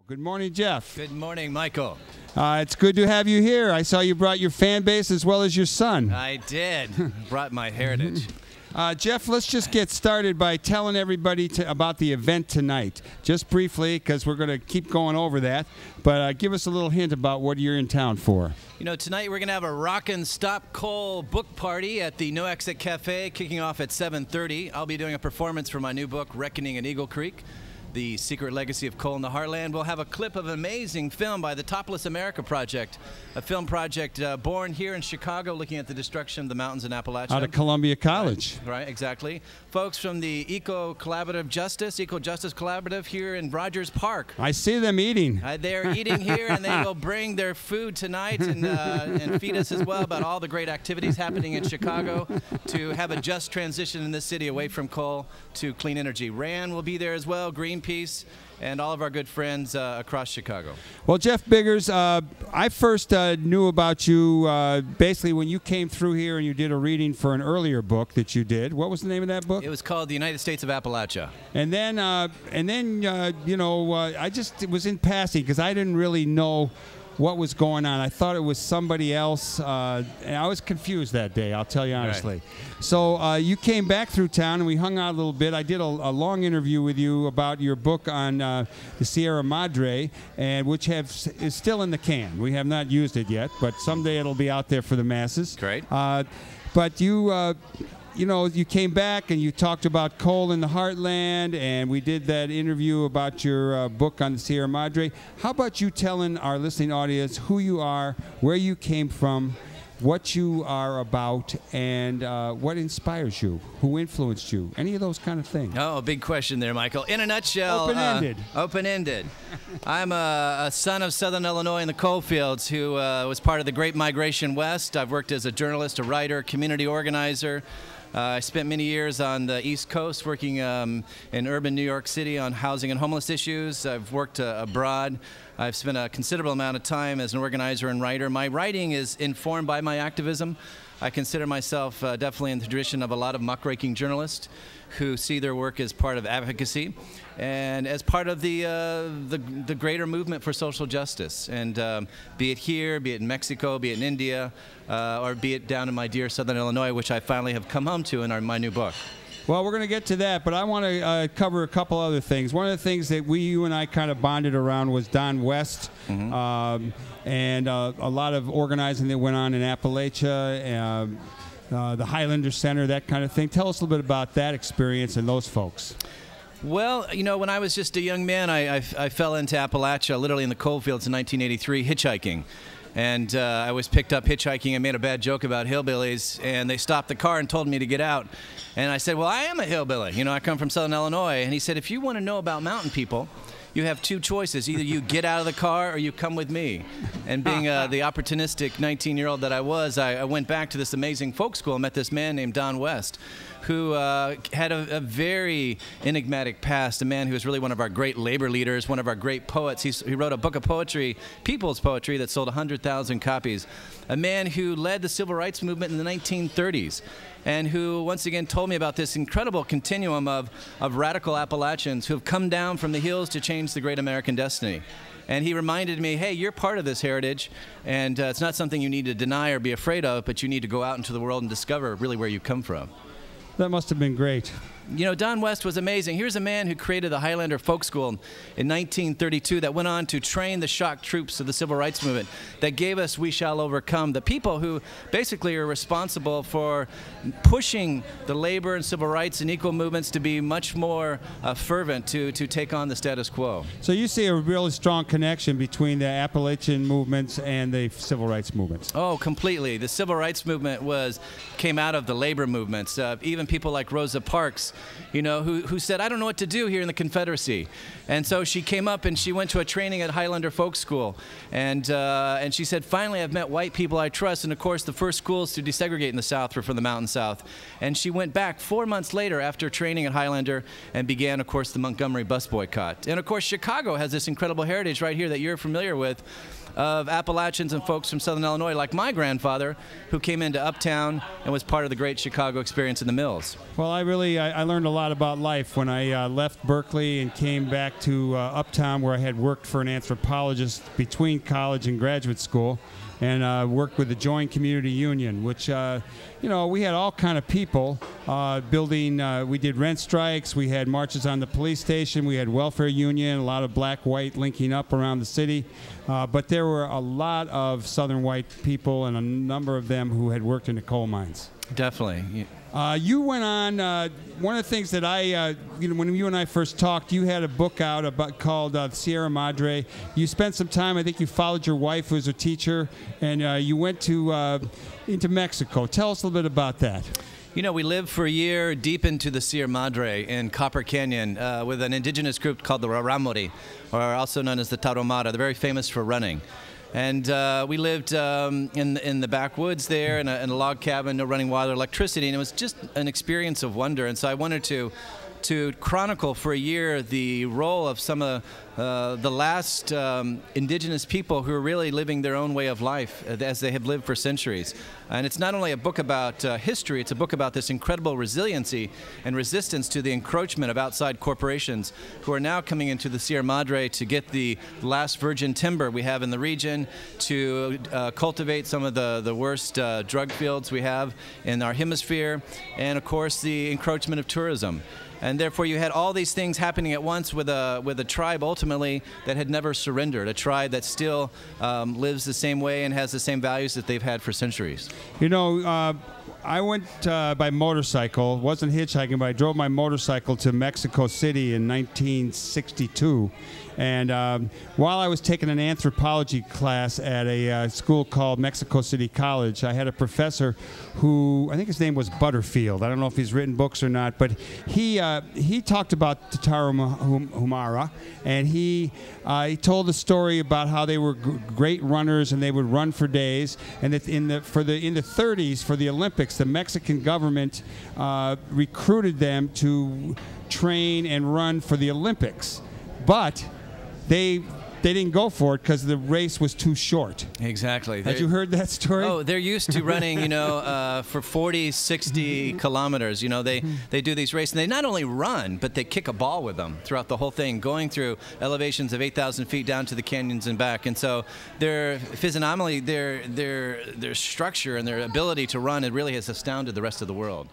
Good morning, Jeff. Good morning, Michael. It's good to have you here. I saw you brought your fan base as well as your son. I did. Brought my heritage. Jeff, let's just get started by telling everybody about the event tonight. Just briefly, because we're going to keep going over that. But give us a little hint about what you're in town for. You know, tonight we're going to have a Rockin' Stop Coal book party at the No Exit Cafe, kicking off at 7:30. I'll be doing a performance for my new book, Reckoning in Eagle Creek, The Secret Legacy of Coal in the Heartland. We'll have a clip of an amazing film by the Topless America Project, a film project born here in Chicago, looking at the destruction of the mountains in Appalachia. Out of Columbia College. Right, exactly. Folks from the Eco Justice Collaborative here in Rogers Park. I see them eating. They're eating here, and they will bring their food tonight and feed us as well about all the great activities happening in Chicago to have a just transition in this city away from coal to clean energy. RAN will be there as well, Greenpeace, and all of our good friends across Chicago. Well, Jeff Biggers, I first knew about you basically when you came through here and you did a reading for an earlier book that you did. What was the name of that book? It was called The United States of Appalachia. And then you know, I just was in passing because I didn't really know what was going on. I thought it was somebody else, and I was confused that day, I'll tell you honestly. Right. So you came back through town, and we hung out a little bit. I did a long interview with you about your book on the Sierra Madre, and which is still in the can. We have not used it yet, but someday it'll be out there for the masses. Great. But you know, you came back and you talked about coal in the heartland, and we did that interview about your book on the Sierra Madre. How about you telling our listening audience who you are, where you came from, what you are about, and what inspires you, who influenced you, any of those kind of things? Oh, big question there, Michael. In a nutshell, open-ended. Open-ended. I'm a son of Southern Illinois in the coal fields who was part of the Great Migration West. I've worked as a journalist, a writer, community organizer. I spent many years on the East Coast working in urban New York City on housing and homeless issues. I've worked abroad. I've spent a considerable amount of time as an organizer and writer. My writing is informed by my activism. I consider myself definitely in the tradition of a lot of muckraking journalists who see their work as part of advocacy and as part of the greater movement for social justice. And be it here, be it in Mexico, be it in India, or be it down in my dear Southern Illinois, which I finally have come home to in my new book. Well, we're going to get to that, but I want to cover a couple other things. One of the things that you and I kind of bonded around was Don West, and a lot of organizing that went on in Appalachia, the Highlander Center, that kind of thing. Tell us a little bit about that experience and those folks. Well, you know, when I was just a young man, I fell into Appalachia, literally in the coal fields in 1983, hitchhiking. And I was picked up hitchhiking. I made a bad joke about hillbillies, and they stopped the car and told me to get out. And I said, well, I am a hillbilly. You know, I come from Southern Illinois. And he said, if you want to know about mountain people, you have two choices. Either you get out of the car or you come with me. And being the opportunistic 19-year-old that I was, I went back to this amazing folk school and met this man named Don West, who had a very enigmatic past, a man who was really one of our great labor leaders, one of our great poets. He wrote a book of poetry, people's poetry, that sold 100,000 copies. A man who led the civil rights movement in the 1930s, and who once again told me about this incredible continuum of radical Appalachians who have come down from the hills to change the great American destiny. And he reminded me, hey, you're part of this heritage, and it's not something you need to deny or be afraid of, but you need to go out into the world and discover really where you come from. That must have been great. You know, Don West was amazing. Here's a man who created the Highlander Folk School in 1932 that went on to train the shock troops of the civil rights movement that gave us We Shall Overcome, the people who basically are responsible for pushing the labor and civil rights and equal movements to be much more fervent to take on the status quo. So you see a really strong connection between the Appalachian movements and the civil rights movements. Oh, completely. The civil rights movement came out of the labor movements. Even people like Rosa Parks, you know, who said, I don't know what to do here in the Confederacy. And so she came up and she went to a training at Highlander Folk School. And she said, finally, I've met white people I trust. And of course, the first schools to desegregate in the South were from the Mountain South. And she went back 4 months later after training at Highlander and began, of course, the Montgomery bus boycott. And of course, Chicago has this incredible heritage right here that you're familiar with of Appalachians and folks from Southern Illinois, like my grandfather, who came into Uptown and was part of the great Chicago experience in the mills. Well, I learned a lot about life when I left Berkeley and came back to Uptown, where I had worked for an anthropologist between college and graduate school, and worked with the Joint Community Union, which, we had all kind of people building. We did rent strikes, we had marches on the police station, we had welfare union, a lot of black-white linking up around the city. But there were a lot of Southern white people, and a number of them who had worked in the coal mines. Definitely. You went on, one of the things that when you and I first talked, you had a book out called Sierra Madre. You spent some time, I think you followed your wife, who was a teacher, and you went into Mexico. Tell us a little bit about that. We lived for a year deep into the Sierra Madre in Copper Canyon with an indigenous group called the Raramuri, or also known as the Tarahumara. They're very famous for running. And we lived in the backwoods there in a log cabin, no running water, electricity, and it was just an experience of wonder. And so I wanted to chronicle for a year the role of some of the last indigenous people who are really living their own way of life as they have lived for centuries. And it's not only a book about history, it's a book about this incredible resiliency and resistance to the encroachment of outside corporations who are now coming into the Sierra Madre to get the last virgin timber we have in the region, to cultivate some of the worst drug fields we have in our hemisphere, and of course the encroachment of tourism. And therefore you had all these things happening at once with a tribe ultimately that had never surrendered, a tribe that still lives the same way and has the same values that they've had for centuries. I went by motorcycle, wasn't hitchhiking, but I drove my motorcycle to Mexico City in 1962. And while I was taking an anthropology class at a school called Mexico City College, I had a professor who, I think his name was Butterfield. I don't know if he's written books or not, but he talked about the Tarahumara, and he told a story about how they were great runners and they would run for days. And that in the 30s, for the Olympics, the Mexican government recruited them to train and run for the Olympics, but they didn't go for it because the race was too short. Exactly. Had you heard that story? Oh, they're used to running, for 40, 60 kilometers. They do these races, and they not only run, but they kick a ball with them throughout the whole thing, going through elevations of 8,000 feet down to the canyons and back. And so their physiognomy, their structure, and their ability to run, it really has astounded the rest of the world.